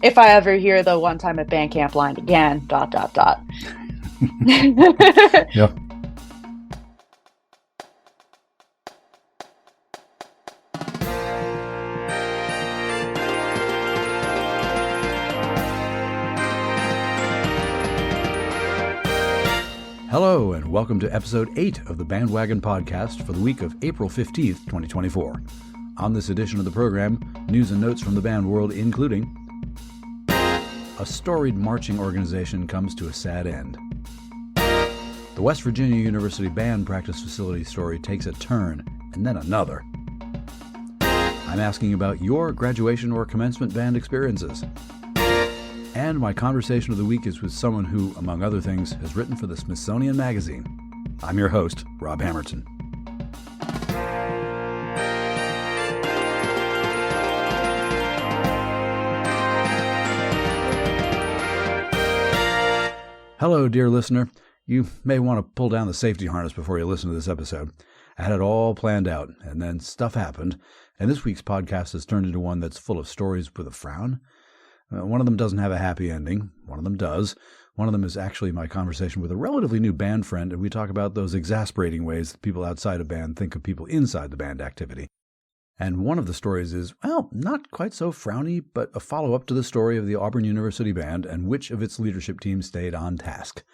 If I ever hear the one time at band camp line again, ... Yep. Hello, and welcome to episode 8 of the BandWagon podcast for the week of April 15th, 2024. On this edition of the program, news and notes from the band world, including a storied marching organization comes to a sad end. The West Virginia University band practice facility story takes a turn, and then another. I'm asking about your graduation or commencement band experiences. And my conversation of the week is with someone who, among other things, has written for the Smithsonian Magazine. I'm your host, Rob Hammerton. Hello, dear listener. You may want to pull down the safety harness before you listen to this episode. I had it all planned out, and then stuff happened, and this week's podcast has turned into one that's full of stories with a frown. One of them doesn't have a happy ending. One of them does. One of them is actually my conversation with a relatively new band friend, and we talk about those exasperating ways that people outside a band think of people inside the band activity. And one of the stories is, well, not quite so frowny, but a follow-up to the story of the Auburn University band and which of its leadership team stayed on task.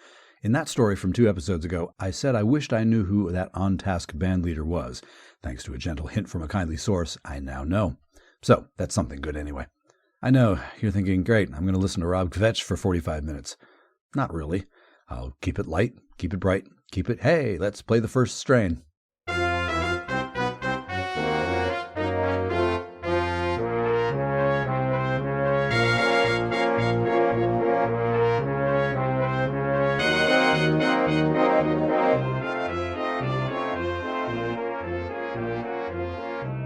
In that story from 2 episodes ago, I said I wished I knew who that on-task band leader was. Thanks to a gentle hint from a kindly source, I now know. So, that's something good anyway. I know, you're thinking, great, I'm going to listen to DOGFIGHT for 45 minutes. Not really. I'll keep it light, keep it bright, keep it, hey, let's play the first strain.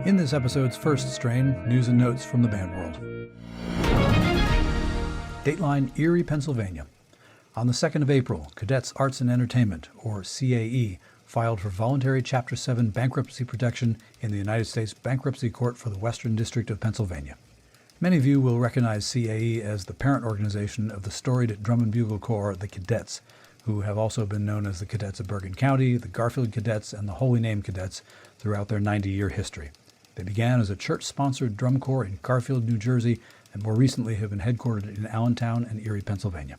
In this episode's first strain, news and notes from the band world. Dateline, Erie, Pennsylvania. On the 2nd of April, Cadets Arts and Entertainment, or CAE, filed for voluntary Chapter 7 bankruptcy protection in the United States Bankruptcy Court for the Western District of Pennsylvania. Many of you will recognize CAE as the parent organization of the storied drum and bugle corps, the Cadets, who have also been known as the Cadets of Bergen County, the Garfield Cadets, and the Holy Name Cadets throughout their 90-year history. They began as a church-sponsored drum corps in Garfield, New Jersey, and more recently have been headquartered in Allentown and Erie, Pennsylvania.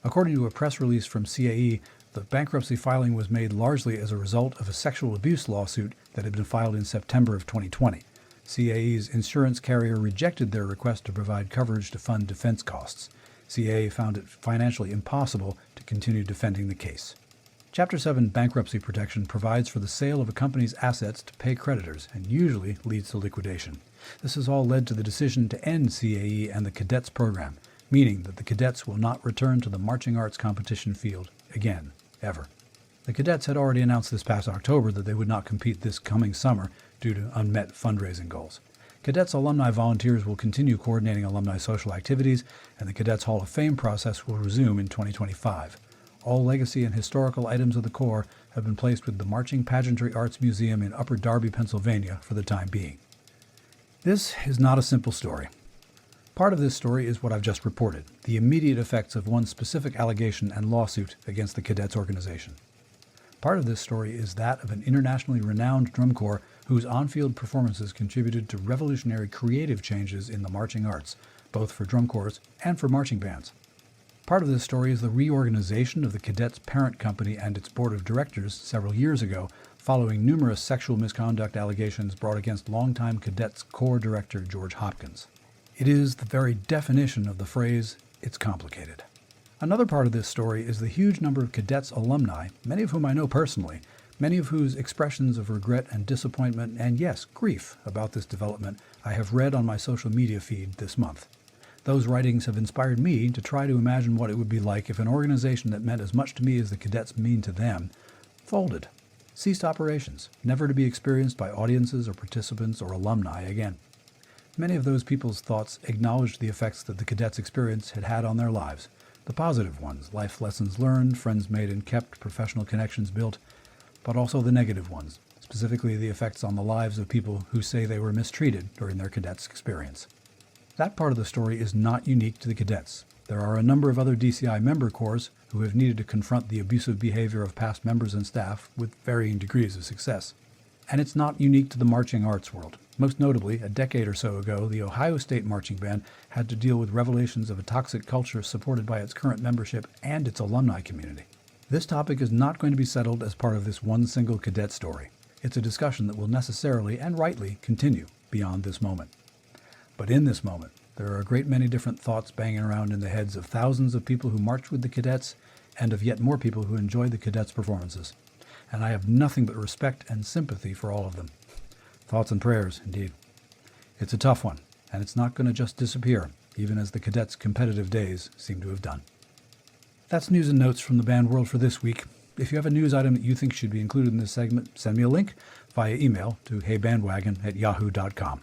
According to a press release from CAE, the bankruptcy filing was made largely as a result of a sexual abuse lawsuit that had been filed in September of 2020. CAE's insurance carrier rejected their request to provide coverage to fund defense costs. CAE found it financially impossible to continue defending the case. Chapter 7 bankruptcy protection provides for the sale of a company's assets to pay creditors and usually leads to liquidation. This has all led to the decision to end CAE and the Cadets program, meaning that the Cadets will not return to the marching arts competition field again, ever. The Cadets had already announced this past October that they would not compete this coming summer due to unmet fundraising goals. Cadets alumni volunteers will continue coordinating alumni social activities, and the Cadets Hall of Fame process will resume in 2025. All legacy and historical items of the Corps have been placed with the Marching Pageantry Arts Museum in Upper Darby, Pennsylvania for the time being. This is not a simple story. Part of this story is what I've just reported, the immediate effects of one specific allegation and lawsuit against the Cadets organization. Part of this story is that of an internationally renowned drum corps whose on-field performances contributed to revolutionary creative changes in the marching arts, both for drum corps and for marching bands. Part of this story is the reorganization of the Cadets parent company and its board of directors several years ago, following numerous sexual misconduct allegations brought against longtime Cadets Corps director George Hopkins. It is the very definition of the phrase, "it's complicated." Another part of this story is the huge number of Cadets alumni, many of whom I know personally, many of whose expressions of regret and disappointment and, yes, grief about this development I have read on my social media feed this month. Those writings have inspired me to try to imagine what it would be like if an organization that meant as much to me as the Cadets mean to them folded, ceased operations, never to be experienced by audiences or participants or alumni again. Many of those people's thoughts acknowledged the effects that the Cadets experience had had on their lives, the positive ones, life lessons learned, friends made and kept, professional connections built, but also the negative ones, specifically the effects on the lives of people who say they were mistreated during their Cadets experience. That part of the story is not unique to the cadets. There are a number of other DCI member corps who have needed to confront the abusive behavior of past members and staff with varying degrees of success. And it's not unique to the marching arts world. Most notably, a decade or so ago, the Ohio State Marching Band had to deal with revelations of a toxic culture supported by its current membership and its alumni community. This topic is not going to be settled as part of this one single cadet story. It's a discussion that will necessarily and rightly continue beyond this moment. But in this moment, there are a great many different thoughts banging around in the heads of thousands of people who marched with the cadets and of yet more people who enjoyed the cadets' performances. And I have nothing but respect and sympathy for all of them. Thoughts and prayers, indeed. It's a tough one, and it's not going to just disappear, even as the cadets' competitive days seem to have done. That's news and notes from the band world for this week. If you have a news item that you think should be included in this segment, send me a link via email to heybandwagon@yahoo.com.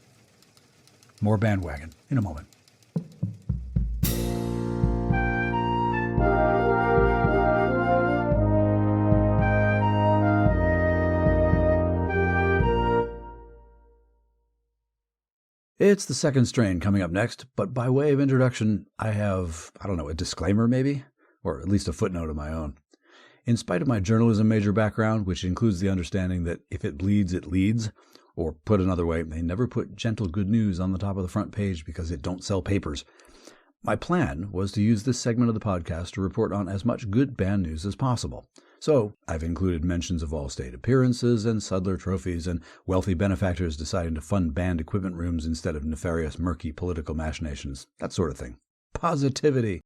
More BandWagon in a moment. It's the second strain coming up next, but by way of introduction, I have, a disclaimer maybe, or at least a footnote of my own. In spite of my journalism major background, which includes the understanding that if it bleeds, it leads, or put another way, they never put gentle good news on the top of the front page because it don't sell papers. My plan was to use this segment of the podcast to report on as much good band news as possible. So I've included mentions of all-state appearances and Sudler trophies and wealthy benefactors deciding to fund band equipment rooms instead of nefarious, murky political machinations, that sort of thing. Positivity.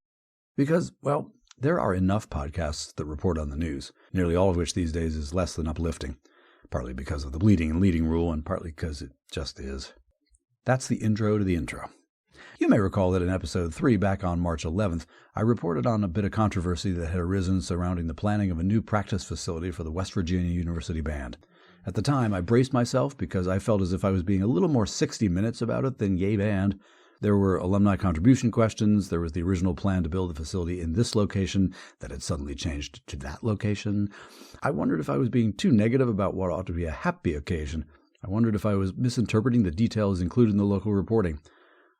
Because, well, there are enough podcasts that report on the news, nearly all of which these days is less than uplifting, partly because of the bleeding and leading rule and partly because it just is. That's the intro to the intro. You may recall that in episode 3 back on March 11th, I reported on a bit of controversy that had arisen surrounding the planning of a new practice facility for the West Virginia University Band. At the time, I braced myself because I felt as if I was being a little more 60 Minutes about it than yay band. There were alumni contribution questions, there was the original plan to build the facility in this location that had suddenly changed to that location. I wondered if I was being too negative about what ought to be a happy occasion. I wondered if I was misinterpreting the details included in the local reporting.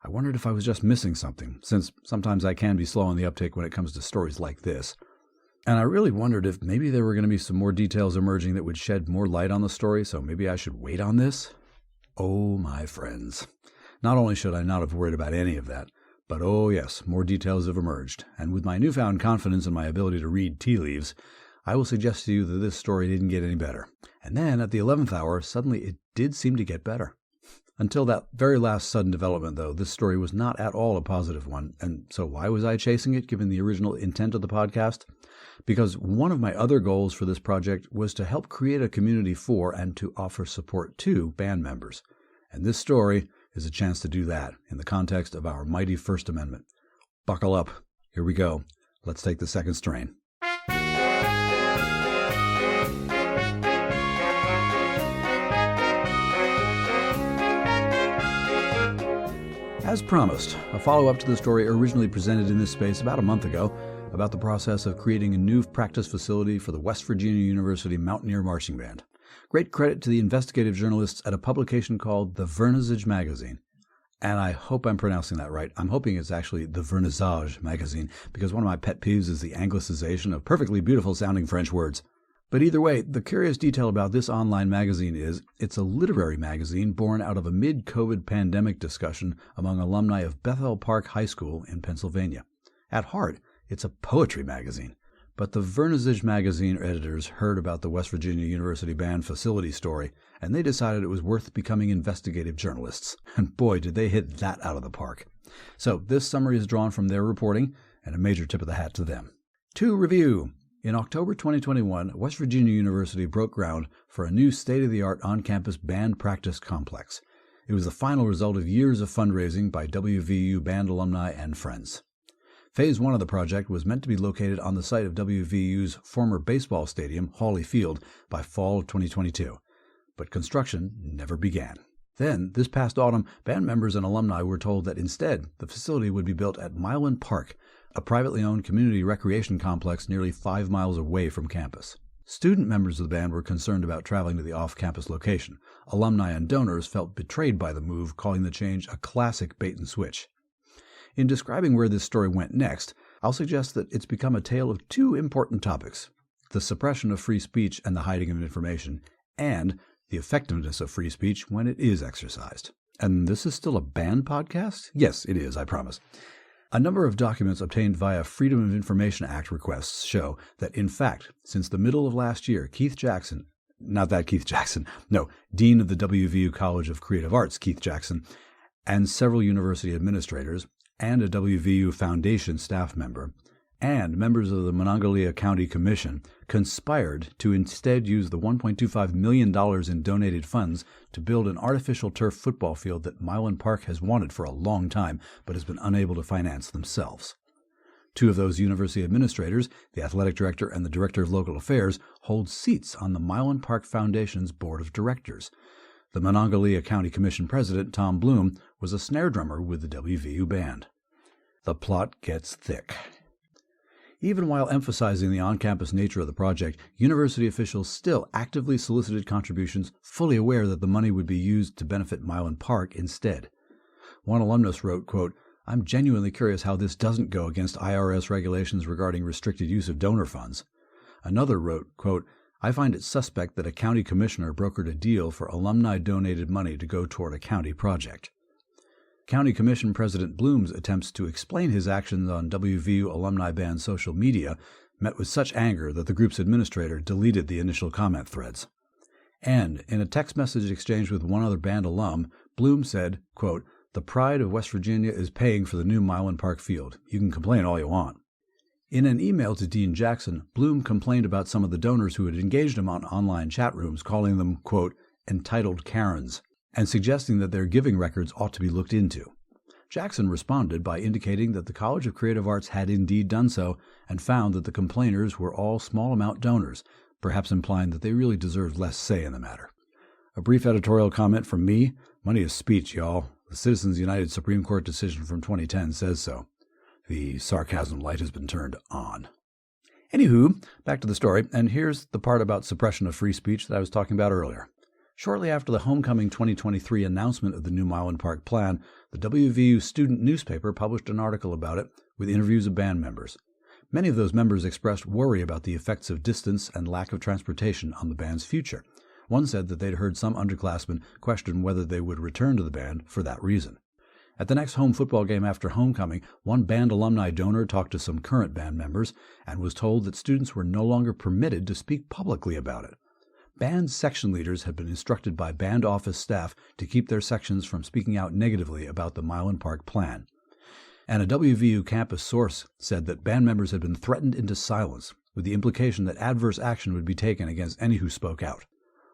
I wondered if I was just missing something, since sometimes I can be slow on the uptake when it comes to stories like this. And I really wondered if maybe there were going to be some more details emerging that would shed more light on the story, so maybe I should wait on this? Oh, my friends. Not only should I not have worried about any of that, but oh yes, more details have emerged, and with my newfound confidence in my ability to read tea leaves, I will suggest to you that this story didn't get any better. And then, at the 11th hour, suddenly it did seem to get better. Until that very last sudden development, though, this story was not at all a positive one, and so why was I chasing it, given the original intent of the podcast? Because one of my other goals for this project was to help create a community for and to offer support to band members. And this story is a chance to do that in the context of our mighty First Amendment. Buckle up. Here we go. Let's take the second strain. As promised, a follow-up to the story originally presented in this space about a month ago about the process of creating a new practice facility for the West Virginia University Mountaineer Marching Band. Great credit to the investigative journalists at a publication called The Vernissage Magazine. And I hope I'm pronouncing that right. I'm hoping it's actually The Vernissage Magazine, because one of my pet peeves is the anglicization of perfectly beautiful sounding French words. But either way, the curious detail about this online magazine is it's a literary magazine born out of a mid-COVID pandemic discussion among alumni of Bethel Park High School in Pennsylvania. At heart, it's a poetry magazine. But the Vernissage Magazine editors heard about the West Virginia University Band facility story, and they decided it was worth becoming investigative journalists. And boy, did they hit that out of the park. So this summary is drawn from their reporting, and a major tip of the hat to them. To review. In October 2021, West Virginia University broke ground for a new state-of-the-art on-campus band practice complex. It was the final result of years of fundraising by WVU band alumni and friends. Phase 1 of the project was meant to be located on the site of WVU's former baseball stadium, Hawley Field, by fall of 2022. But construction never began. Then, this past autumn, band members and alumni were told that instead, the facility would be built at Milan Park, a privately owned community recreation complex nearly 5 miles away from campus. Student members of the band were concerned about traveling to the off-campus location. Alumni and donors felt betrayed by the move, calling the change a classic bait and switch. In describing where this story went next, I'll suggest that it's become a tale of two important topics: the suppression of free speech and the hiding of information, and the effectiveness of free speech when it is exercised. And this is still a banned podcast? Yes, it is, I promise. A number of documents obtained via Freedom of Information Act requests show that, in fact, since the middle of last year, Dean of the WVU College of Creative Arts, Keith Jackson, and several university administrators, and a WVU Foundation staff member, and members of the Monongalia County Commission conspired to instead use the $1.25 million in donated funds to build an artificial turf football field that Milan Park has wanted for a long time but has been unable to finance themselves. Two of those university administrators, the athletic director and the director of local affairs, hold seats on the Milan Park Foundation's board of directors. The Monongalia County Commission president, Tom Bloom, was a snare drummer with the WVU band. The plot gets thick. Even while emphasizing the on-campus nature of the project, university officials still actively solicited contributions, fully aware that the money would be used to benefit Milan Park instead. One alumnus wrote, quote, "I'm genuinely curious how this doesn't go against IRS regulations regarding restricted use of donor funds." Another wrote, quote, "I find it suspect that a county commissioner brokered a deal for alumni-donated money to go toward a county project." County Commission President Bloom's attempts to explain his actions on WVU alumni band's social media met with such anger that the group's administrator deleted the initial comment threads. And in a text message exchanged with one other band alum, Bloom said, quote, "The pride of West Virginia is paying for the new Milan Park field. You can complain all you want." In an email to Dean Jackson, Bloom complained about some of the donors who had engaged him on online chat rooms, calling them, quote, "entitled Karens," and suggesting that their giving records ought to be looked into. Jackson responded by indicating that the College of Creative Arts had indeed done so and found that the complainers were all small-amount donors, perhaps implying that they really deserved less say in the matter. A brief editorial comment from me: money is speech, y'all. The Citizens United Supreme Court decision from 2010 says so. The sarcasm light has been turned on. Anywho, back to the story, and here's the part about suppression of free speech that I was talking about earlier. Shortly after the Homecoming 2023 announcement of the new Milan Park plan, the WVU student newspaper published an article about it with interviews of band members. Many of those members expressed worry about the effects of distance and lack of transportation on the band's future. One said that they'd heard some underclassmen question whether they would return to the band for that reason. At the next home football game after homecoming, one band alumni donor talked to some current band members and was told that students were no longer permitted to speak publicly about it. Band section leaders had been instructed by band office staff to keep their sections from speaking out negatively about the Milan Park plan. And a WVU campus source said that band members had been threatened into silence, with the implication that adverse action would be taken against any who spoke out.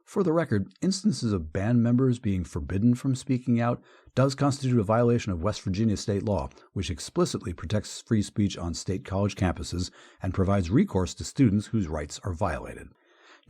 For the record, instances of band members being forbidden from speaking out does constitute a violation of West Virginia state law, which explicitly protects free speech on state college campuses and provides recourse to students whose rights are violated.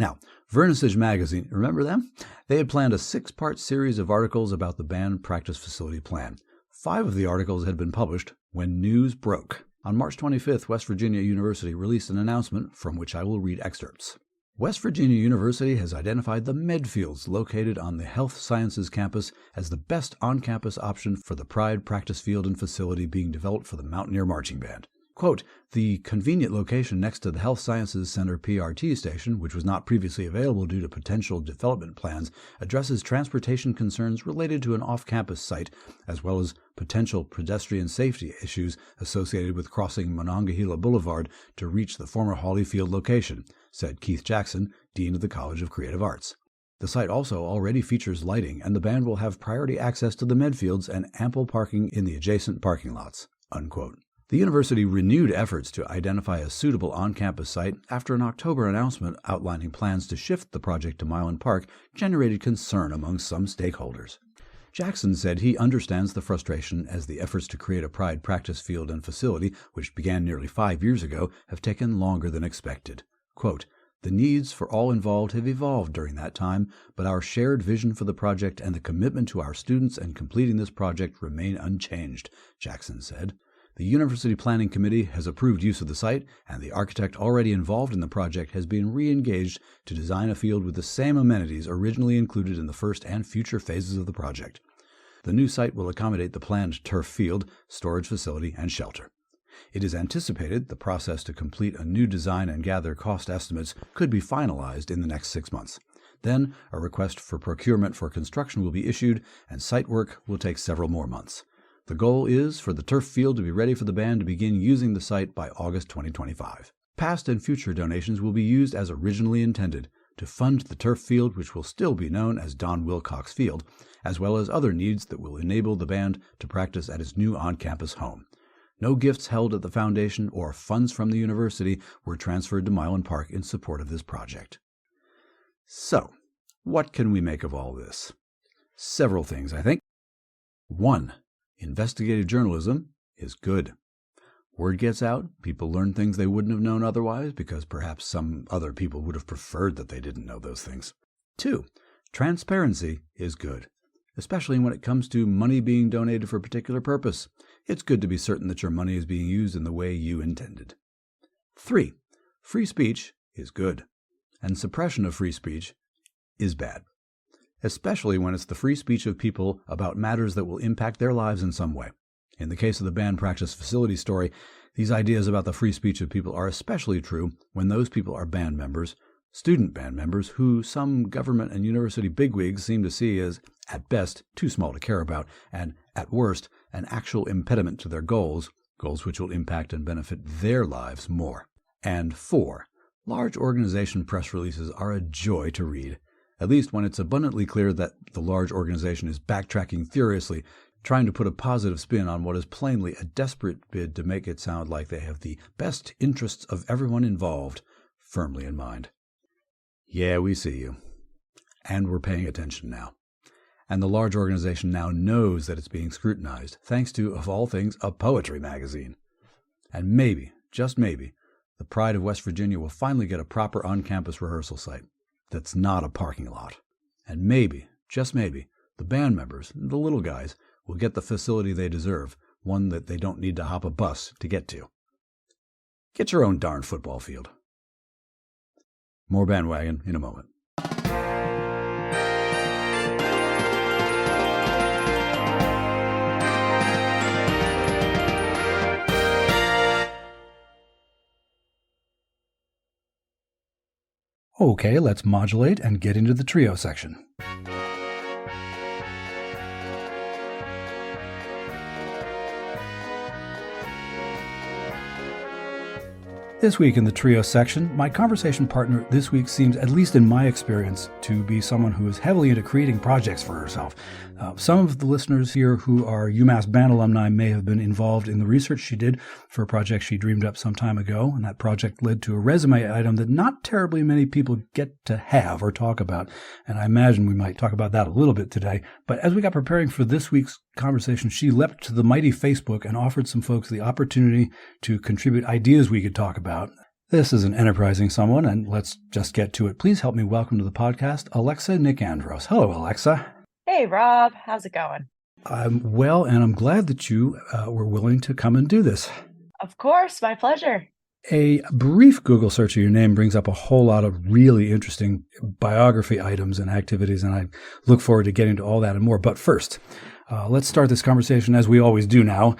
Now, Vernissage magazine, remember them? They had planned a 6-part series of articles about the band practice facility plan. 5 of the articles had been published when news broke. On March 25th, West Virginia University released an announcement from which I will read excerpts. West Virginia University has identified the Medfields located on the Health Sciences campus as the best on-campus option for the Pride practice field and facility being developed for the Mountaineer Marching Band. Quote, "The convenient location next to the Health Sciences Center PRT station, which was not previously available due to potential development plans, addresses transportation concerns related to an off-campus site, as well as potential pedestrian safety issues associated with crossing Monongahela Boulevard to reach the former Hawley Field location," said Keith Jackson, Dean of the College of Creative Arts. The site also already features lighting, and the band will have priority access to the Medfields and ample parking in the adjacent parking lots. Unquote. The university renewed efforts to identify a suitable on-campus site after an October announcement outlining plans to shift the project to Milan Park generated concern among some stakeholders. Jackson said he understands the frustration as the efforts to create a Pride practice field and facility, which began nearly 5 years ago, have taken longer than expected. Quote, "The needs for all involved have evolved during that time, but our shared vision for the project and the commitment to our students and completing this project remain unchanged," Jackson said. The University Planning Committee has approved use of the site, and the architect already involved in the project has been re-engaged to design a field with the same amenities originally included in the first and future phases of the project. The new site will accommodate the planned turf field, storage facility, and shelter. It is anticipated the process to complete a new design and gather cost estimates could be finalized in the next 6 months. Then, a request for procurement for construction will be issued, and site work will take several more months. The goal is for the turf field to be ready for the band to begin using the site by August 2025. Past and future donations will be used as originally intended to fund the turf field, which will still be known as Don Wilcox Field, as well as other needs that will enable the band to practice at its new on-campus home. No gifts held at the foundation or funds from the university were transferred to Milan Park in support of this project. So, what can we make of all this? Several things, I think. 1. Investigative journalism is good. Word gets out, people learn things they wouldn't have known otherwise because perhaps some other people would have preferred that they didn't know those things. 2. Transparency is good, especially when it comes to money being donated for a particular purpose. It's good to be certain that your money is being used in the way you intended. 3. Free speech is good, and suppression of free speech is bad, especially when it's the free speech of people about matters that will impact their lives in some way. In the case of the band practice facility story, these ideas about the free speech of people are especially true when those people are band members, student band members, who some government and university bigwigs seem to see as, at best, too small to care about, and, at worst, an actual impediment to their goals which will impact and benefit their lives more. And 4. Large organization press releases are a joy to read, at least when it's abundantly clear that the large organization is backtracking furiously, trying to put a positive spin on what is plainly a desperate bid to make it sound like they have the best interests of everyone involved firmly in mind. Yeah, we see you. And we're paying attention now. And the large organization now knows that it's being scrutinized, thanks to, of all things, a poetry magazine. And maybe, just maybe, the pride of West Virginia will finally get a proper on-campus rehearsal site that's not a parking lot. And maybe, just maybe, the band members, the little guys, will get the facility they deserve, one that they don't need to hop a bus to get to. Get your own darn football field. More bandwagon in a moment. Okay, let's modulate and get into the trio section. This week in the trio section, my conversation partner this week seems, at least in my experience, to be someone who is heavily into creating projects for herself. Some of the listeners here who are UMass band alumni may have been involved in the research she did for a project she dreamed up some time ago, and that project led to a resume item that not terribly many people get to have or talk about, and I imagine we might talk about that a little bit today. But as we got preparing for this week's conversation, she leapt to the mighty Facebook and offered some folks the opportunity to contribute ideas we could talk about. This is an enterprising someone, and let's just get to it. Please help me welcome to the podcast, Alexa NICKANDROS. Hello, Alexa. Hey, Rob. How's it going? I'm well, and I'm glad that you were willing to come and do this. Of course. My pleasure. A brief Google search of your name brings up a whole lot of really interesting biography items and activities, and I look forward to getting to all that and more. But first, let's start this conversation, as we always do now,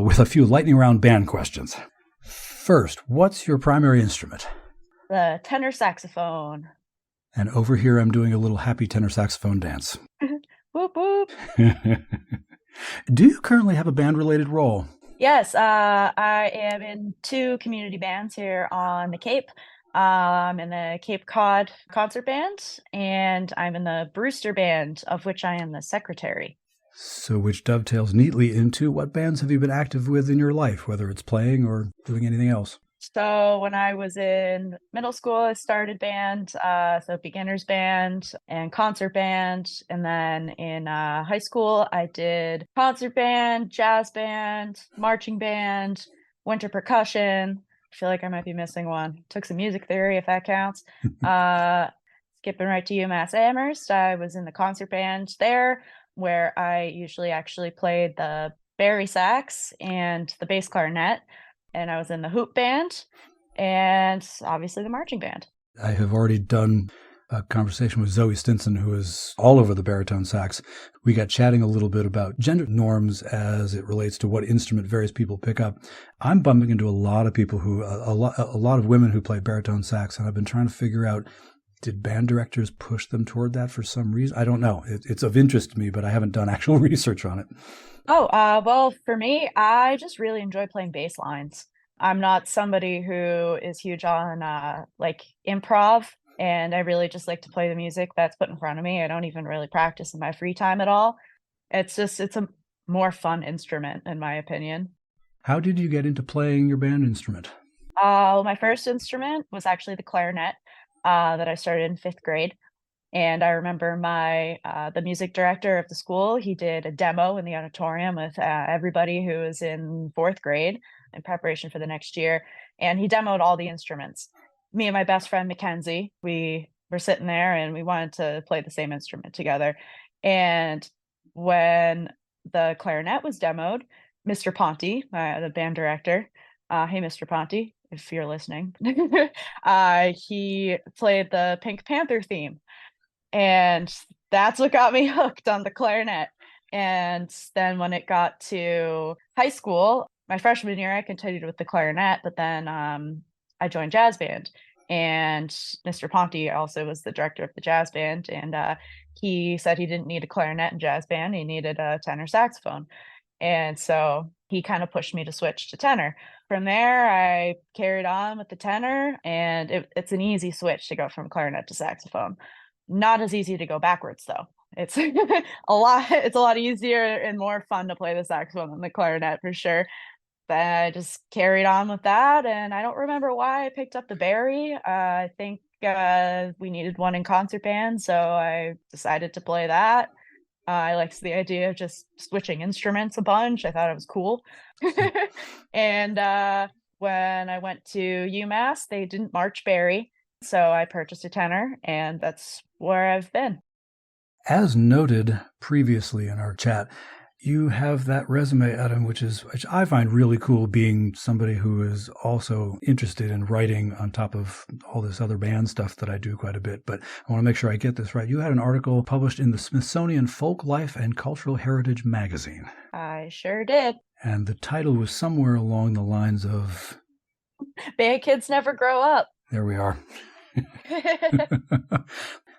with a few lightning round band questions. First, what's your primary instrument? The tenor saxophone. And over here, I'm doing a little happy tenor saxophone dance. Whoop, whoop. Do you currently have a band-related role? Yes, I am in 2 community bands here on the Cape. I'm in the Cape Cod concert band, and I'm in the Brewster band, of which I am the secretary. So which dovetails neatly into what bands have you been active with in your life, whether it's playing or doing anything else? So when I was in middle school, I started band, so beginners band and concert band. And then in high school, I did concert band, jazz band, marching band, winter percussion. I feel like I might be missing one. Took some music theory, if that counts. Skipping right to UMass Amherst, I was in the concert band there, where I usually actually played the bari sax and the bass clarinet. And I was in the hoop band and obviously the marching band. I have already done a conversation with Zoe Stinson, who is all over the baritone sax. We got chatting a little bit about gender norms as it relates to what instrument various people pick up. I'm bumping into a lot of people who, a lot of women who play baritone sax, and I've been trying to figure out, did band directors push them toward that for some reason? I don't know. It's of interest to me, but I haven't done actual research on it. Oh, well, for me, I just really enjoy playing bass lines. I'm not somebody who is huge on like improv, and I really just like to play the music that's put in front of me. I don't even really practice in my free time at all. It's a more fun instrument, in my opinion. How did you get into playing your band instrument? My first instrument was actually the clarinet that I started in 5th grade. And I remember the music director of the school, he did a demo in the auditorium with everybody who was in 4th grade in preparation for the next year. And he demoed all the instruments. Me and my best friend, Mackenzie, we were sitting there and we wanted to play the same instrument together. And when the clarinet was demoed, Mr. Ponte, the band director, hey, Mr. Ponte, if you're listening, he played the Pink Panther theme. And that's what got me hooked on the clarinet. And then when it got to high school, my freshman year, I continued with the clarinet, but then I joined jazz band. And Mr. Ponte also was the director of the jazz band. And he said he didn't need a clarinet in jazz band. He needed a tenor saxophone. And so he kind of pushed me to switch to tenor. From there, I carried on with the tenor, and it's an easy switch to go from clarinet to saxophone. Not as easy to go backwards, though. It's it's a lot easier and more fun to play the saxophone than the clarinet for sure. But I just carried on with that, and I don't remember why I picked up the Barry. I think we needed one in concert band, so I decided to play that. I liked the idea of just switching instruments a bunch. I thought it was cool. And when I went to UMass, they didn't march Barry, so I purchased a tenor, and that's where I've been. As noted previously in our chat, you have that resume, Adam, which I find really cool, being somebody who is also interested in writing on top of all this other band stuff that I do quite a bit. But I want to make sure I get this right. You had an article published in the Smithsonian Folk Life and Cultural Heritage magazine. I sure did. And the title was somewhere along the lines of... Band kids never grow up. There we are.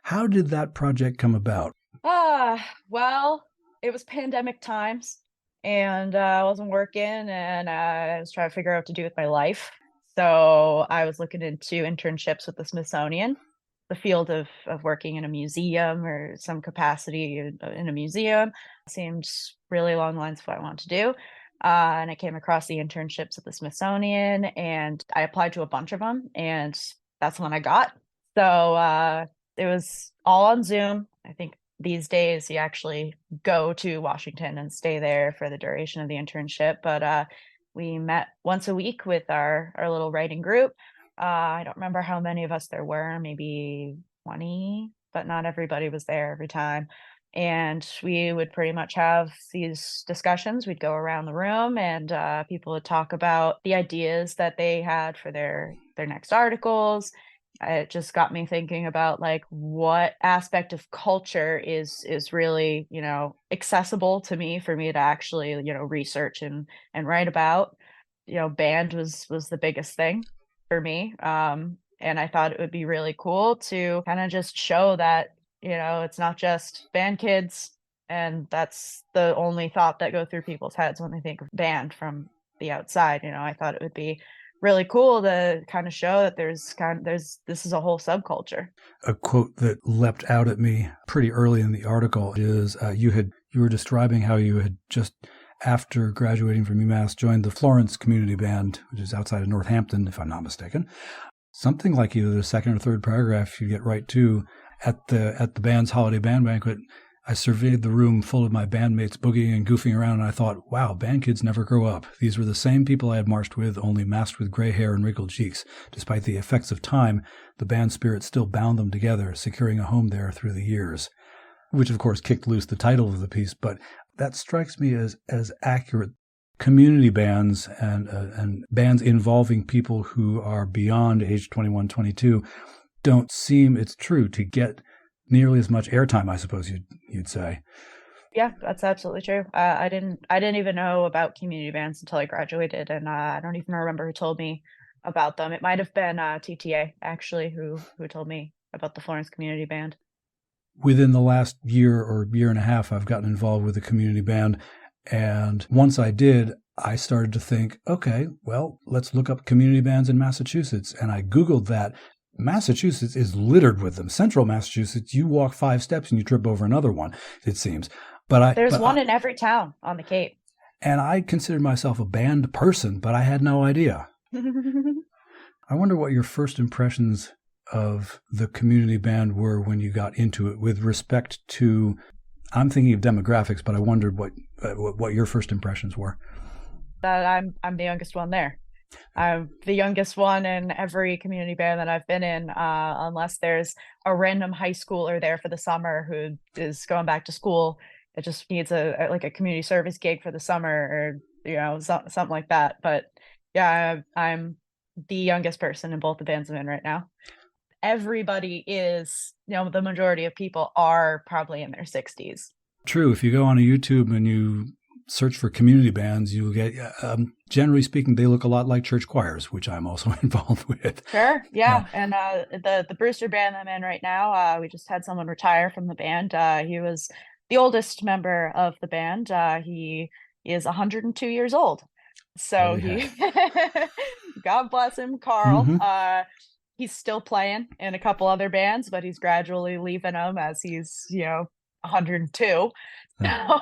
How did that project come about? Well, it was pandemic times, and I wasn't working, and I was trying to figure out what to do with my life. So I was looking into internships with the Smithsonian, the field of working in a museum or some capacity in a museum. Seemed really along the lines of what I wanted to do. And I came across the internships at the Smithsonian, and I applied to a bunch of them, and that's the one I got. So it was all on Zoom. I think these days you actually go to Washington and stay there for the duration of the internship. But we met once a week with our little writing group. I don't remember how many of us there were, maybe 20, but not everybody was there every time. And we would pretty much have these discussions. We'd go around the room, and people would talk about the ideas that they had for their next articles. It just got me thinking about like what aspect of culture is really, accessible to me for me to actually, research and write about. Band was the biggest thing for me. And I thought it would be really cool to kind of just show that, it's not just band kids, and that's the only thought that go through people's heads when they think of band from the outside. I thought it would be really cool to kind of show that this is a whole subculture. A quote that leapt out at me pretty early in the article is you were describing how you had just, after graduating from UMass, joined the Florence Community Band, which is outside of Northampton, if I'm not mistaken. Something like either the second or third paragraph you get right to, at the band's holiday band banquet, I surveyed the room full of my bandmates boogieing and goofing around, and I thought, wow, band kids never grow up. These were the same people I had marched with, only masked with gray hair and wrinkled cheeks. Despite the effects of time, the band spirit still bound them together, securing a home there through the years. Which, of course, kicked loose the title of the piece, but that strikes me as accurate. Community bands and bands involving people who are beyond age 21, 22 don't seem, it's true, to get nearly as much airtime, I suppose you'd say. Yeah, that's absolutely true. I didn't even know about community bands until I graduated, and I don't even remember who told me about them. It might have been TTA actually who told me about the Florence Community Band. Within the last year or year and a half, I've gotten involved with a community band. And once I did, I started to think, okay, well, let's look up community bands in Massachusetts. And I Googled that. Massachusetts is littered with them. Central Massachusetts, you walk 5 steps and you trip over another one, it seems. There's one in every town on the Cape. And I considered myself a band person, but I had no idea. I wonder what your first impressions of the community band were when you got into it with respect to, I'm thinking of demographics, but I wondered what your first impressions were. That I'm the youngest one there. I'm the youngest one in every community band that I've been in, unless there's a random high schooler there for the summer who is going back to school. It just needs a community service gig for the summer, or something like that. But yeah, I'm the youngest person in both the bands I'm in right now. Everybody is, the majority of people are probably in their 60s. True. If you go on a YouTube and you search for community bands, you'll get, generally speaking, they look a lot like church choirs, which I'm also involved with. Sure. Yeah. And the Brewster band I'm in right now, we just had someone retire from the band. He was the oldest member of the band. He is 102 years old. So God bless him, Carl. Mm-hmm. He's still playing in a couple other bands, but he's gradually leaving them as he's, 102. So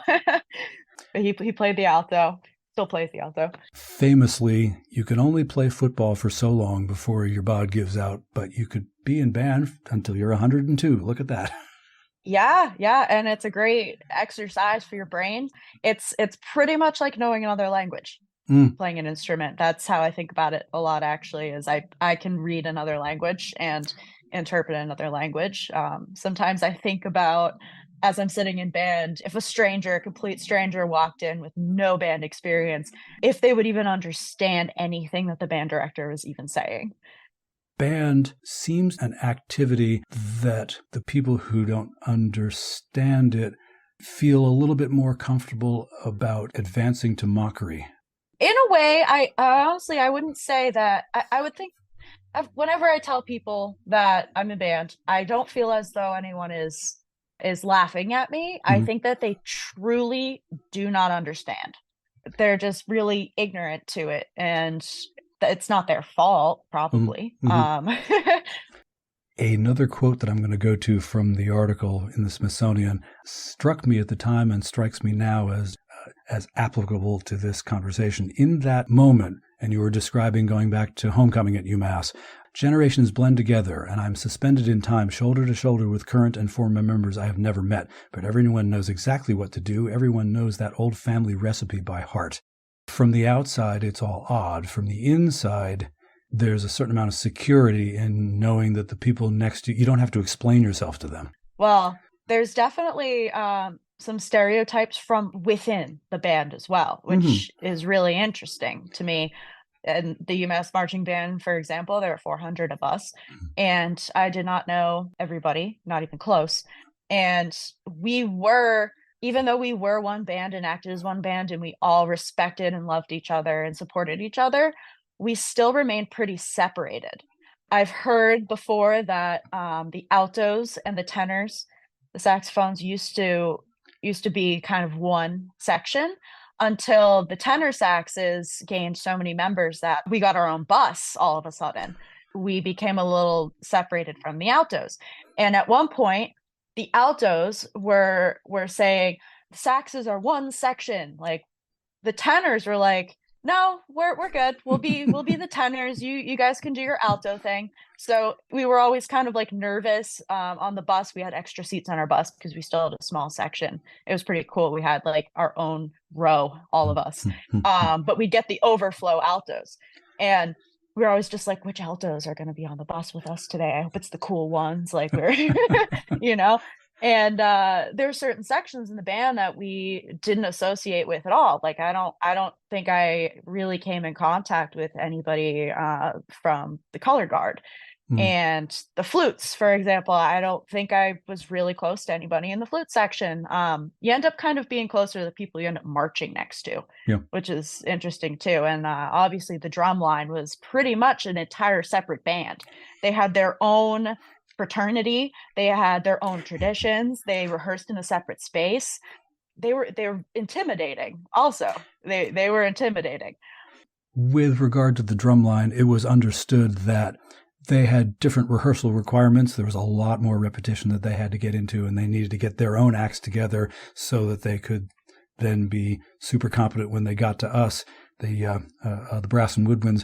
he played the alto, still plays the alto. Famously, you can only play football for so long before your bod gives out, but you could be in band until you're 102. Look at that. Yeah, and it's a great exercise for your brain. It's pretty much like knowing another language. Playing an instrument. That's how I think about it a lot, actually, is I can read another language and interpret another language. Sometimes I think about, as I'm sitting in band, if a complete stranger walked in with no band experience, if they would even understand anything that the band director was even saying. Band seems an activity that the people who don't understand it feel a little bit more comfortable about advancing to mockery. In a way, I honestly, I wouldn't say that. I would think, whenever I tell people that I'm in band, I don't feel as though anyone is laughing at me. Mm-hmm. I think that they truly do not understand. They're just really ignorant to it, and it's not their fault, probably. Mm-hmm. Another quote that I'm going to go to from the article in the Smithsonian struck me at the time and strikes me now as applicable to this conversation. In that moment, and you were describing going back to homecoming at UMass, generations blend together, and I'm suspended in time, shoulder to shoulder with current and former members I have never met, but everyone knows exactly what to do. Everyone knows that old family recipe by heart. From the outside, it's all odd. From the inside, there's a certain amount of security in knowing that the people next to you don't have to explain yourself to them. Well, there's definitely some stereotypes from within the band as well, which is really interesting to me. And the UMass marching band, for example, there are 400 of us, and I did not know everybody, not even close. And even though we were one band and acted as one band, and we all respected and loved each other and supported each other, we still remained pretty separated. I've heard before that the altos and the tenors, the saxophones used to be kind of one section, until the tenor saxes gained so many members that we got our own bus all of a sudden. We became a little separated from the altos. And at one point, the altos were saying, the saxes are one section. Like, the tenors were like, no, we're good. We'll be the tenors. You guys can do your alto thing. So we were always kind of like nervous on the bus. We had extra seats on our bus because we still had a small section. It was pretty cool. We had like our own row, all of us. But we'd get the overflow altos. And we were always just like, which altos are going to be on the bus with us today? I hope it's the cool ones. Like, we're, And there are certain sections in the band that we didn't associate with at all. Like, I don't think I really came in contact with anybody from the color guard. And the flutes, for example, I don't think I was really close to anybody in the flute section. You end up kind of being closer to the people you end up marching next to, Yeah. which is interesting too. And obviously the drum line was pretty much an entire separate band. They had their own fraternity. They had their own traditions. They rehearsed in a separate space. They were intimidating. Also, they were intimidating. With regard to the drum line, it was understood that they had different rehearsal requirements. There was a lot more repetition that they had to get into, and they needed to get their own acts together so that they could then be super competent when they got to us, the brass and woodwinds.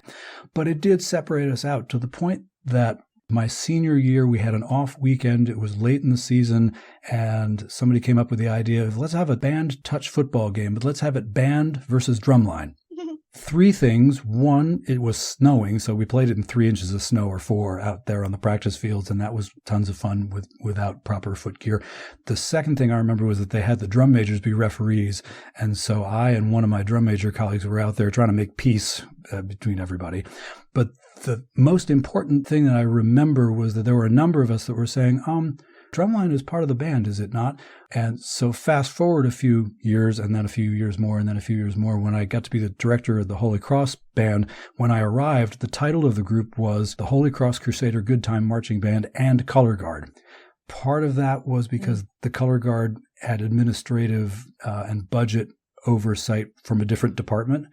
But it did separate us out to the point that my senior year, we had an off weekend. It was late in the season, and somebody came up with the idea of, let's have a band touch football game, but let's have it band versus drumline. 3 things. 1, it was snowing, so we played it in 3 inches of snow or 4 out there on the practice fields, and that was tons of fun without proper foot gear. The second thing I remember was that they had the drum majors be referees, and so I and one of my drum major colleagues were out there trying to make peace between everybody. But the most important thing that I remember was that there were a number of us that were saying, drumline is part of the band, is it not? And so fast forward a few years, and then a few years more, and then a few years more, when I got to be the director of the Holy Cross Band, when I arrived, the title of the group was the Holy Cross Crusader Good Time Marching Band and Color Guard. Part of that was because the Color Guard had administrative and budget oversight from a different department,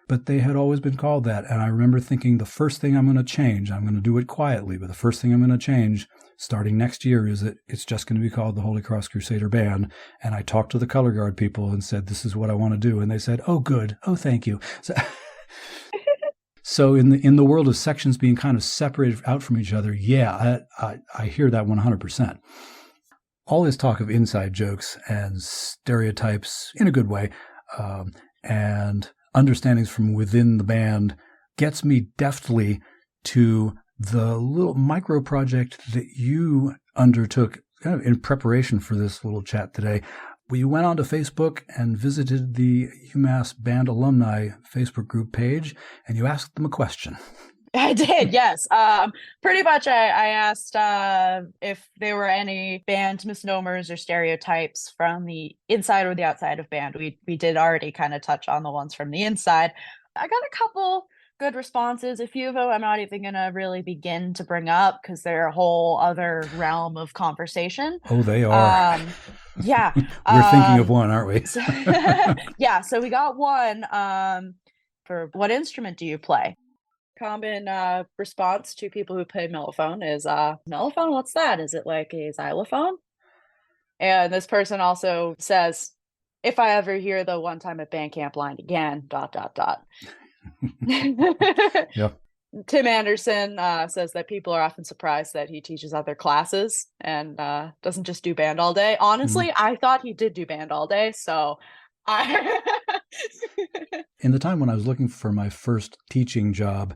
but they had always been called that. And I remember thinking, the first thing I'm going to change, I'm going to do it quietly, but the first thing I'm going to change starting next year is that it's just going to be called the Holy Cross Crusader Band. And I talked to the Color Guard people and said, this is what I want to do. And they said, oh, good. Oh, thank you. So in the world of sections being kind of separated out from each other, yeah, I hear that 100%. All this talk of inside jokes and stereotypes in a good way, and understandings from within the band gets me deftly to the little micro project that you undertook kind of in preparation for this little chat today. You went onto Facebook and visited the UMass Band Alumni Facebook group page, and you asked them a question. I did, yes. Pretty much I asked if there were any band misnomers or stereotypes from the inside or the outside of band. We did already kind of touch on the ones from the inside. I got a couple good responses. A few of them I'm not even going to really begin to bring up because they're a whole other realm of conversation. Oh, they are. Yeah. We're thinking of one, aren't we? Yeah, so we got one for what instrument do you play? Common response to people who play mellophone is, mellophone? What's that? Is it like a xylophone? And this person also says, if I ever hear the one time at band camp line again, ... Yeah. Tim Anderson says that people are often surprised that he teaches other classes and doesn't just do band all day. Honestly, I thought he did do band all day, so In the time when I was looking for my first teaching job,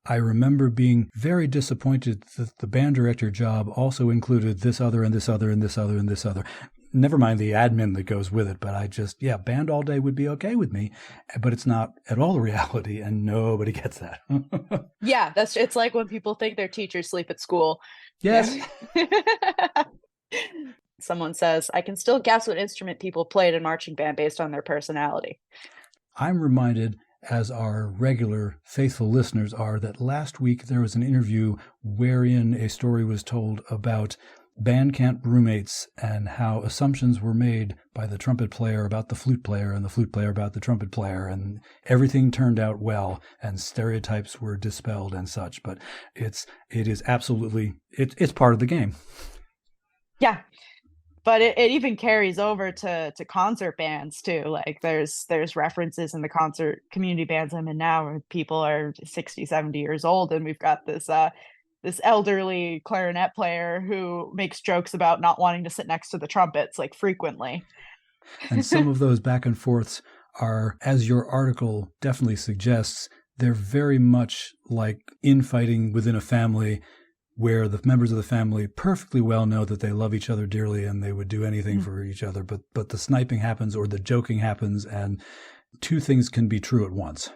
I remember being very disappointed that the band director job also included this other and this other and this other and this other. Never mind the admin that goes with it, but band all day would be okay with me, but it's not at all the reality, and nobody gets that. Yeah, it's like when people think their teachers sleep at school. Yes. Someone says, I can still guess what instrument people played in marching band based on their personality. I'm reminded, as our regular faithful listeners are, that last week there was an interview wherein a story was told about band camp roommates and how assumptions were made by the trumpet player about the flute player and the flute player about the trumpet player, and everything turned out well and stereotypes were dispelled and such. But it is absolutely, it's part of the game. Yeah. But it even carries over to concert bands too. Like there's references in the concert community bands I'm in now where people are 60, 70 years old, and we've got this elderly clarinet player who makes jokes about not wanting to sit next to the trumpets like frequently. And some of those back and forths are, as your article definitely suggests, they're very much like infighting within a family, where the members of the family perfectly well know that they love each other dearly and they would do anything for each other. But the sniping happens or the joking happens, and two things can be true at once.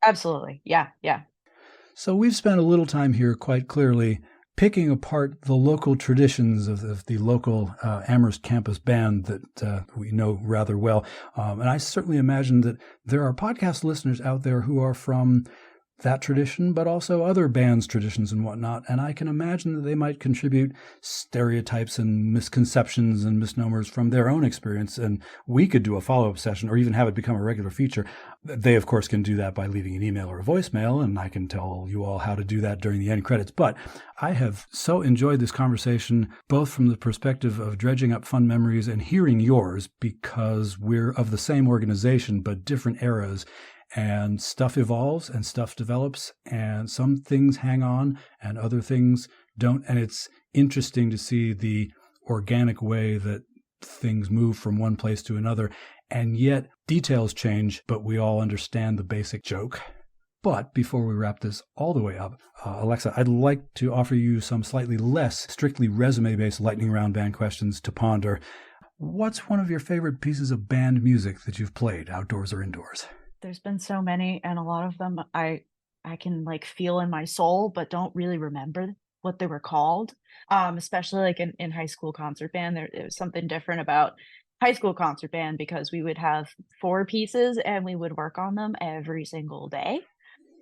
Absolutely. Yeah. Yeah. So we've spent a little time here quite clearly picking apart the local traditions of the local Amherst campus band that we know rather well. And I certainly imagine that there are podcast listeners out there who are from that tradition, but also other bands' traditions and whatnot. And I can imagine that they might contribute stereotypes and misconceptions and misnomers from their own experience. And we could do a follow-up session or even have it become a regular feature. They, of course, can do that by leaving an email or a voicemail, and I can tell you all how to do that during the end credits. But I have so enjoyed this conversation, both from the perspective of dredging up fun memories and hearing yours, because we're of the same organization, but different eras. And stuff evolves and stuff develops, and some things hang on and other things don't. And it's interesting to see the organic way that things move from one place to another. And yet details change, but we all understand the basic joke. But before we wrap this all the way up, Alexa, I'd like to offer you some slightly less strictly resume-based lightning round band questions to ponder. What's one of your favorite pieces of band music that you've played, outdoors or indoors? There's been so many, and a lot of them I can like feel in my soul, but don't really remember what they were called. Especially like in high school concert band, there was something different about high school concert band because we would have 4 pieces and we would work on them every single day.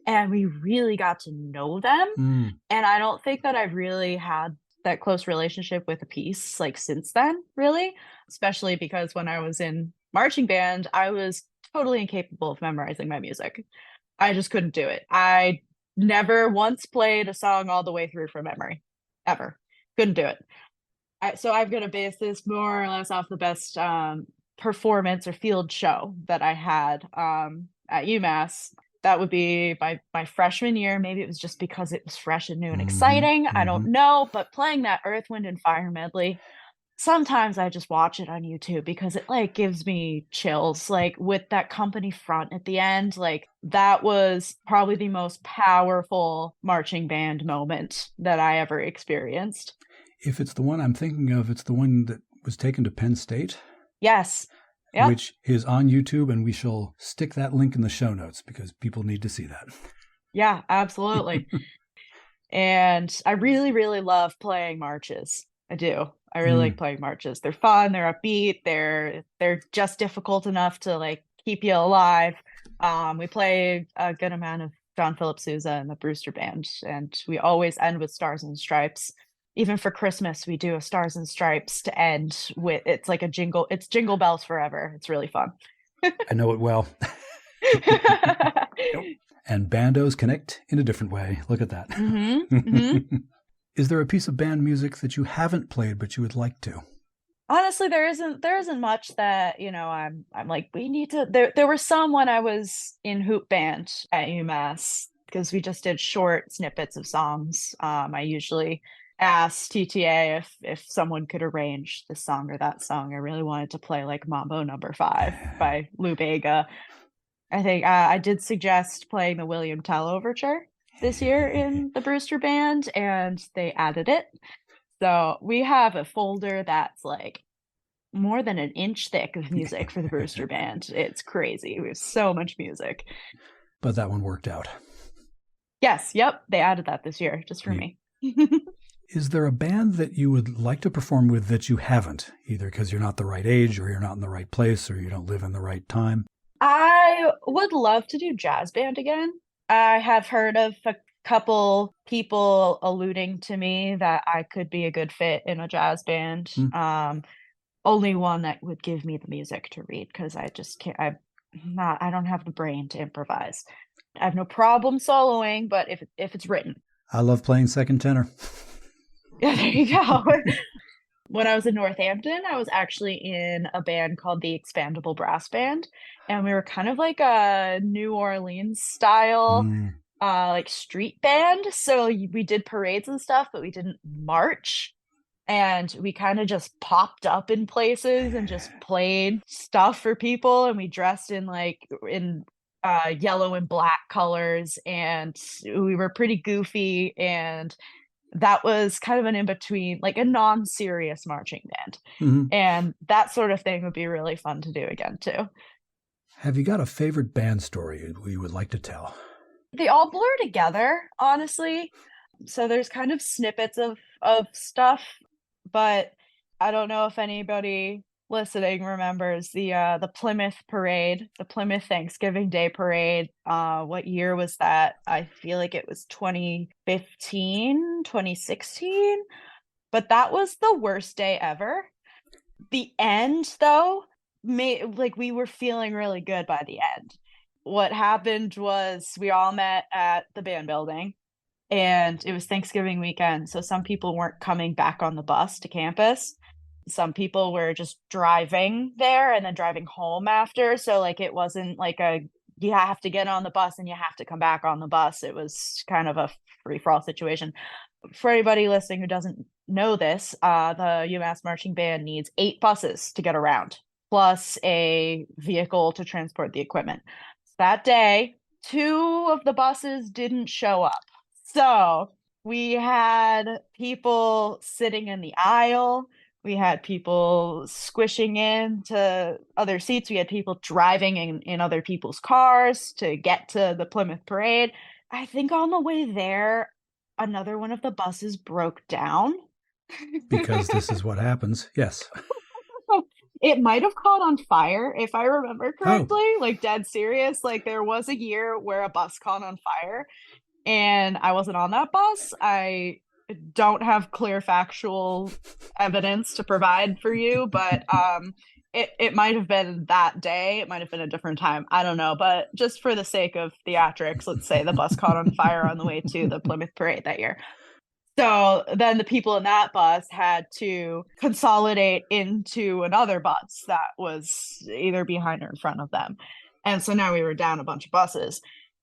And we really got to know them. And I don't think that I've really had that close relationship with a piece like since then, really, especially because when I was in marching band, I was totally incapable of memorizing my music. I just couldn't do it. I never once played a song all the way through from memory, ever. Couldn't do it. So I'm going to base this more or less off the best performance or field show that I had at UMass. That would be my freshman year. Maybe it was just because it was fresh and new and exciting. I don't know. But playing that Earth, Wind, and Fire medley, sometimes I just watch it on YouTube because it like gives me chills, like with that company front at the end. Like that was probably the most powerful marching band moment that I ever experienced. If it's the one I'm thinking of, it's the one that was taken to Penn State. Yes. Yep. Which is on YouTube, and we shall stick that link in the show notes because people need to see that. Yeah, absolutely. And I really, really love playing marches. I do. I really like playing marches. They're fun. They're upbeat. They're just difficult enough to like keep you alive. We play a good amount of John Philip Sousa and the Brewster Band, and we always end with Stars and Stripes. Even for Christmas, we do a Stars and Stripes to end with. It's like a jingle. It's Jingle Bells Forever. It's really fun. I know it well. And bandos connect in a different way. Look at that. Is there a piece of band music that you haven't played but you would like to? Honestly, there isn't much that, you know, I'm like, we need to. There were some when I was in hoop band at UMass because we just did short snippets of songs. I usually asked TTA if someone could arrange this song or that song. I really wanted to play like Mambo Number 5 by Lou Bega. I think I did suggest playing the William Tell Overture this year in the Brewster Band, and they added it. So we have a folder that's like more than an inch thick of music for the Brewster Band. It's crazy. We have so much music. But that one worked out. Yes. Yep. They added that this year just for me. Is there a band that you would like to perform with that you haven't, either because you're not the right age or you're not in the right place or you don't live in the right time? I would love to do jazz band again. I have heard of a couple people alluding to me that I could be a good fit in a jazz band. Only one that would give me the music to read because I just can't. I don't have the brain to improvise. I have no problem soloing, but if it's written. I love playing second tenor. Yeah, there you go. When I was in Northampton, I was actually in a band called the Expandable Brass Band, and we were kind of like a New Orleans style, like street band. So we did parades and stuff, but we didn't march. And we kind of just popped up in places and just played stuff for people. And we dressed in yellow and black colors, and we were pretty goofy. And that was kind of an in-between, like a non-serious marching band. And that sort of thing would be really fun to do again, too. Have you got a favorite band story you would like to tell? They all blur together, honestly. So there's kind of snippets of stuff, but I don't know if anybody listening remembers the Plymouth parade, the Plymouth Thanksgiving Day parade. What year was that? I feel like it was 2015, 2016, but that was the worst day ever. The end, though, made like we were feeling really good by the end. What happened was we all met at the band building, and it was Thanksgiving weekend, so some people weren't coming back on the bus to campus. Some people were just driving there and then driving home after. So like it wasn't like a you have to get on the bus and you have to come back on the bus. It was kind of a free for all situation. For anybody listening who doesn't know this, the UMass marching band needs 8 buses to get around, plus a vehicle to transport the equipment. That day, 2 of the buses didn't show up. So we had people sitting in the aisle. We had people squishing into other seats. We had people driving in other people's cars to get to the Plymouth parade. I think on the way there, another one of the buses broke down. Because this is what happens. Yes. It might have caught on fire, if I remember correctly. Oh. Like dead serious. Like there was a year where a bus caught on fire, and I wasn't on that bus. I don't have clear factual evidence to provide for you, but it might have been that day. It might have been a different time. I don't know. But just for the sake of theatrics, let's say the bus caught on fire on the way to the Plymouth parade that year. So then the people in that bus had to consolidate into another bus that was either behind or in front of them. And so now we were down a bunch of buses.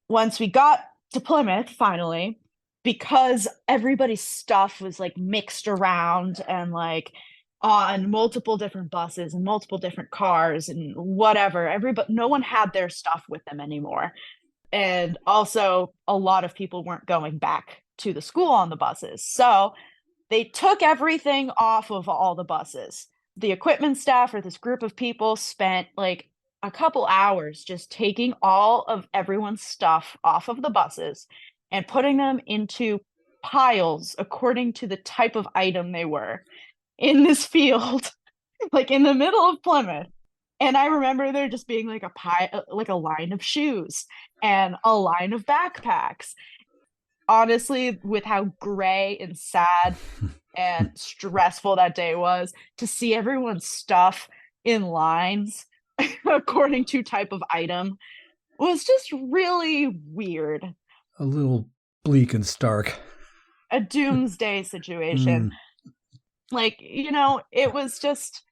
Once we got to Plymouth, finally, because everybody's stuff was like mixed around and like on multiple different buses and multiple different cars and whatever, everybody, no one had their stuff with them anymore. And also, a lot of people weren't going back to the school on the buses. So they took everything off of all the buses. The equipment staff, or this group of people, spent like a couple hours just taking all of everyone's stuff off of the buses and putting them into piles according to the type of item they were in this field, like in the middle of Plymouth. And I remember there just being like like a line of shoes and a line of backpacks. Honestly, with how gray and sad and stressful that day was, to see everyone's stuff in lines according to type of item was just really weird. A little bleak and stark. A doomsday situation. Like, it was just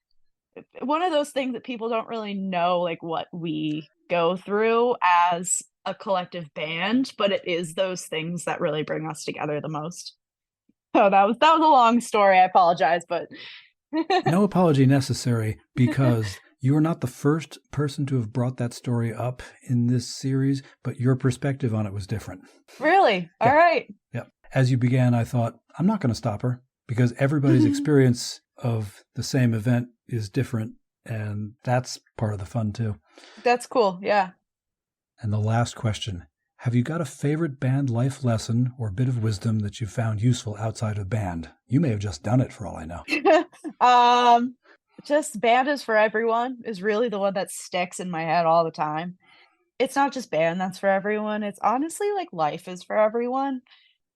one of those things that people don't really know, like what we go through as a collective band, but it is those things that really bring us together the most. So that was a long story. I apologize, but no apology necessary, because you are not the first person to have brought that story up in this series, but your perspective on it was different. Really? Yeah. All right. Yeah. As you began, I thought, I'm not going to stop her, because everybody's experience of the same event is different, and that's part of the fun too. That's cool. Yeah. And the last question, have you got a favorite band life lesson or bit of wisdom that you found useful outside of band? You may have just done it for all I know. Just band is for everyone is really the one that sticks in my head all the time. It's not just band that's for everyone. It's honestly like life is for everyone.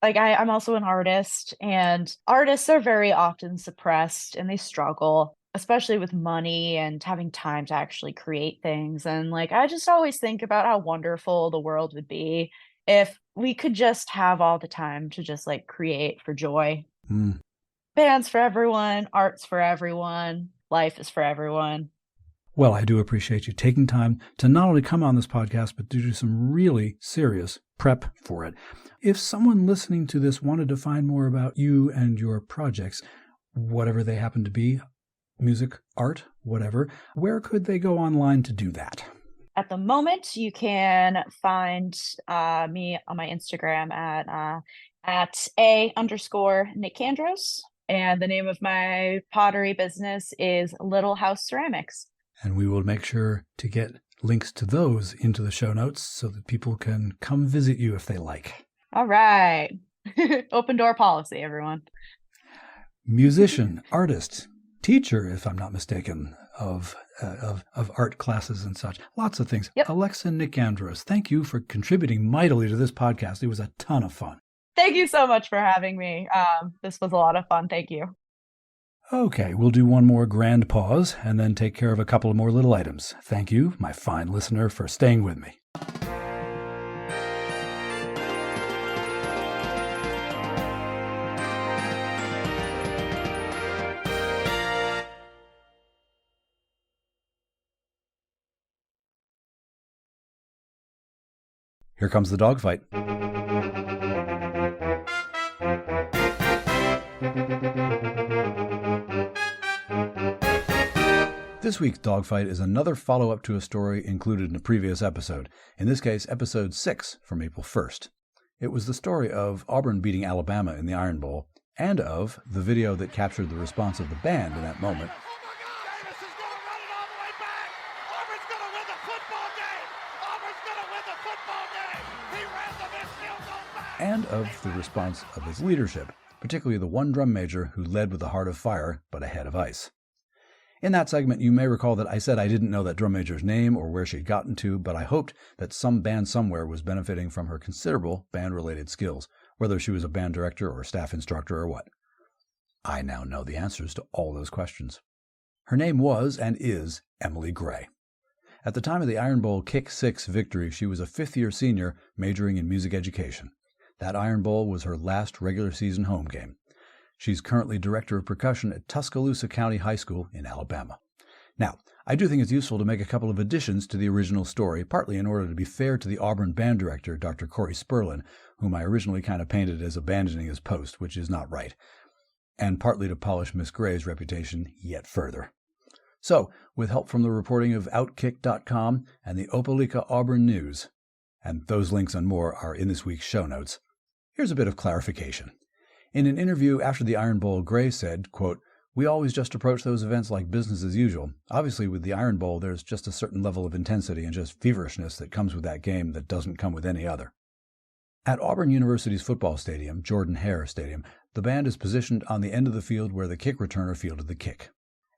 Like I'm also an artist, and artists are very often suppressed and they struggle, especially with money and having time to actually create things. And like, I just always think about how wonderful the world would be if we could just have all the time to just like create for joy. Bands for everyone, art's for everyone, life is for everyone. Well, I do appreciate you taking time to not only come on this podcast, but to do some really serious prep for it. If someone listening to this wanted to find more about you and your projects, whatever they happen to be, music, art, whatever, where could they go online to do that? At the moment, you can find me on my Instagram at @A_NICKANDROS. And the name of my pottery business is Little House Ceramics. And we will make sure to get links to those into the show notes so that people can come visit you if they like. All right. Open door policy, everyone. Musician, artist, teacher, if I'm not mistaken, of art classes and such. Lots of things. Yep. Alexa NICKANDROS, thank you for contributing mightily to this podcast. It was a ton of fun. Thank you so much for having me. This was a lot of fun. Thank you. Okay, we'll do one more grand pause and then take care of a couple of more little items. Thank you, my fine listener, for staying with me. Here comes the dogfight. This week's dogfight is another follow-up to a story included in a previous episode, in this case, episode 6 from April 1st. It was the story of Auburn beating Alabama in the Iron Bowl, and of the video that captured the response of the band in that moment, and of the response of his leadership, particularly the one drum major who led with a heart of fire but a head of ice. In that segment, you may recall that I said I didn't know that drum major's name or where she'd gotten to, but I hoped that some band somewhere was benefiting from her considerable band-related skills, whether she was a band director or staff instructor or what. I now know the answers to all those questions. Her name was and is Emily Gray. At the time of the Iron Bowl Kick 6 victory, she was a fifth-year senior majoring in music education. That Iron Bowl was her last regular season home game. She's currently director of percussion at Tuscaloosa County High School in Alabama. Now, I do think it's useful to make a couple of additions to the original story, partly in order to be fair to the Auburn band director, Dr. Corey Sperlin, whom I originally kind of painted as abandoning his post, which is not right, and partly to polish Miss Gray's reputation yet further. So, with help from the reporting of Outkick.com and the Opelika Auburn News, and those links and more are in this week's show notes, here's a bit of clarification. In an interview after the Iron Bowl, Gray said, quote, "We always just approach those events like business as usual. Obviously, with the Iron Bowl, there's just a certain level of intensity and just feverishness that comes with that game that doesn't come with any other." At Auburn University's football stadium, Jordan Hare Stadium, the band is positioned on the end of the field where the kick returner fielded the kick.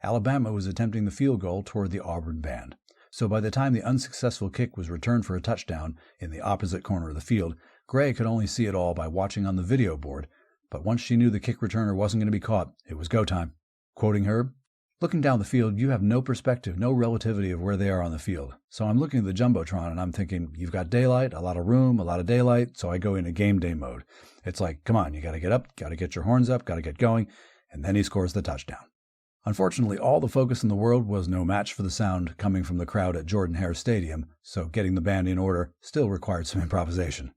Alabama was attempting the field goal toward the Auburn band. So by the time the unsuccessful kick was returned for a touchdown in the opposite corner of the field, Gray could only see it all by watching on the video board, but once she knew the kick returner wasn't going to be caught, it was go time. Quoting her, "Looking down the field, you have no perspective, no relativity of where they are on the field. So I'm looking at the Jumbotron and I'm thinking, you've got daylight, a lot of room, a lot of daylight, so I go into game day mode. It's like, come on, you got to get up, got to get your horns up, got to get going," and then he scores the touchdown. Unfortunately, all the focus in the world was no match for the sound coming from the crowd at Jordan Hare Stadium, so getting the band in order still required some improvisation.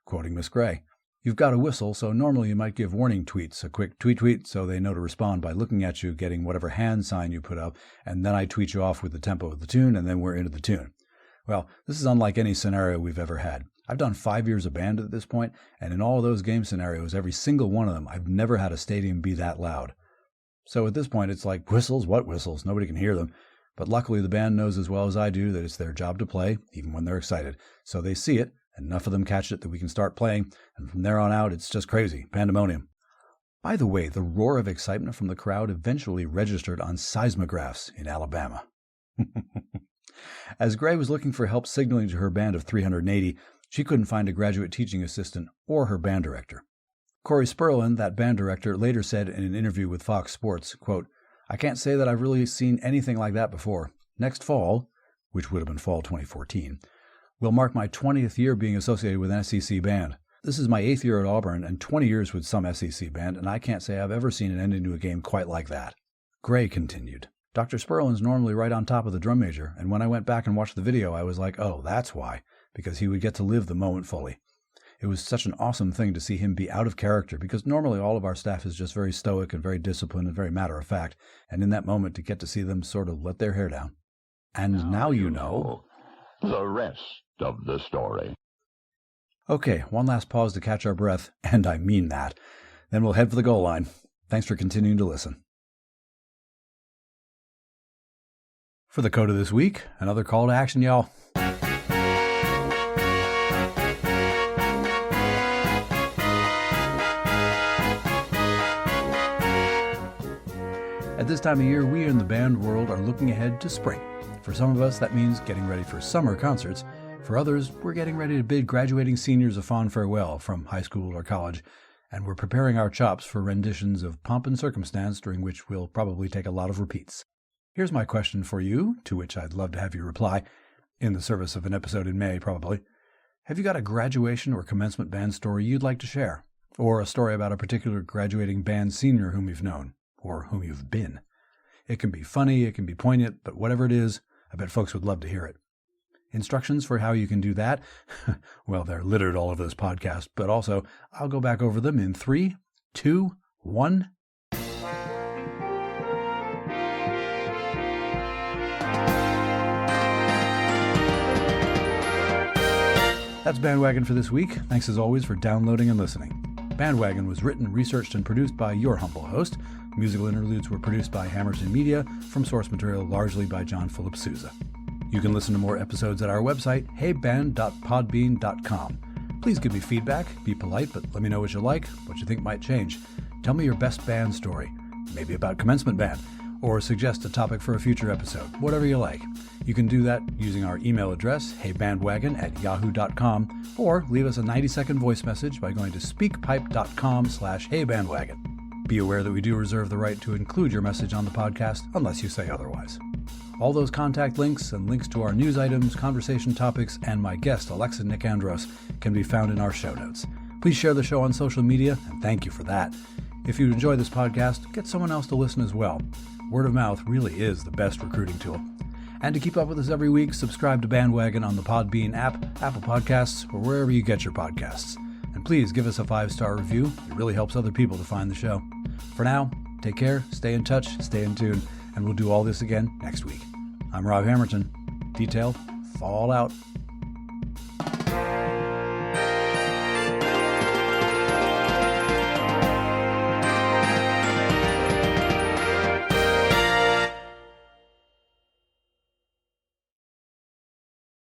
Quoting Miss Gray, "You've got a whistle, so normally you might give warning tweets, a quick tweet, so they know to respond by looking at you, getting whatever hand sign you put up, and then I tweet you off with the tempo of the tune, and then we're into the tune." Well, this is unlike any scenario we've ever had. I've done 5 years of band at this point, and in all those game scenarios, every single one of them, I've never had a stadium be that loud. So at this point, it's like, whistles? What whistles? Nobody can hear them. But luckily, the band knows as well as I do that it's their job to play, even when they're excited. So they see it, and enough of them catch it that we can start playing, and from there on out, it's just crazy, pandemonium. By the way, the roar of excitement from the crowd eventually registered on seismographs in Alabama. As Gray was looking for help signaling to her band of 380, she couldn't find a graduate teaching assistant or her band director. Corey Sperlin, that band director, later said in an interview with Fox Sports, quote, "I can't say that I've really seen anything like that before. Next fall," which would have been fall 2014, "will mark my 20th year being associated with an SEC band. This is my 8th year at Auburn and 20 years with some SEC band, and I can't say I've ever seen an ending to a game quite like that." Gray continued, "Dr. Sperlin's normally right on top of the drum major, and when I went back and watched the video, I was like, oh, that's why, because he would get to live the moment fully. It was such an awesome thing to see him be out of character, because normally all of our staff is just very stoic and very disciplined and very matter-of-fact, and in that moment to get to see them sort of let their hair down. And now you know the rest of the story." Okay, one last pause to catch our breath, and I mean that. Then we'll head for the goal line. Thanks for continuing to listen. For the code of this week, another call to action, y'all. At this time of year, we in the band world are looking ahead to spring. For some of us, that means getting ready for summer concerts. For others, we're getting ready to bid graduating seniors a fond farewell from high school or college, and we're preparing our chops for renditions of Pomp and Circumstance, during which we'll probably take a lot of repeats. Here's my question for you, to which I'd love to have you reply, in the service of an episode in May, probably. Have you got a graduation or commencement band story you'd like to share? Or a story about a particular graduating band senior whom you've known, or whom you've been? It can be funny, it can be poignant, but whatever it is, I bet folks would love to hear it. Instructions for how you can do that? Well, they're littered all over this podcast, but also I'll go back over them in 3, 2, 1. That's BandWagon for this week. Thanks as always for downloading and listening. BandWagon was written, researched, and produced by your humble host. Musical interludes were produced by Hammerton Media, from source material largely by John Philip Sousa. You can listen to more episodes at our website, heyband.podbean.com. Please give me feedback, be polite, but let me know what you like, what you think might change. Tell me your best band story, maybe about commencement band, or suggest a topic for a future episode, whatever you like. You can do that using our email address, heybandwagon@yahoo.com, or leave us a 90-second voice message by going to speakpipe.com/heybandwagon. Be aware that we do reserve the right to include your message on the podcast unless you say otherwise. All those contact links and links to our news items, conversation topics, and my guest, Alexa NICKANDROS, can be found in our show notes. Please share the show on social media, and thank you for that. If you enjoy this podcast, get someone else to listen as well. Word of mouth really is the best recruiting tool. And to keep up with us every week, subscribe to BandWagon on the Podbean app, Apple Podcasts, or wherever you get your podcasts. And please give us a 5-star review. It really helps other people to find the show. For now, take care, stay in touch, stay in tune, and we'll do all this again next week. I'm Rob Hammerton. Detail, fall out.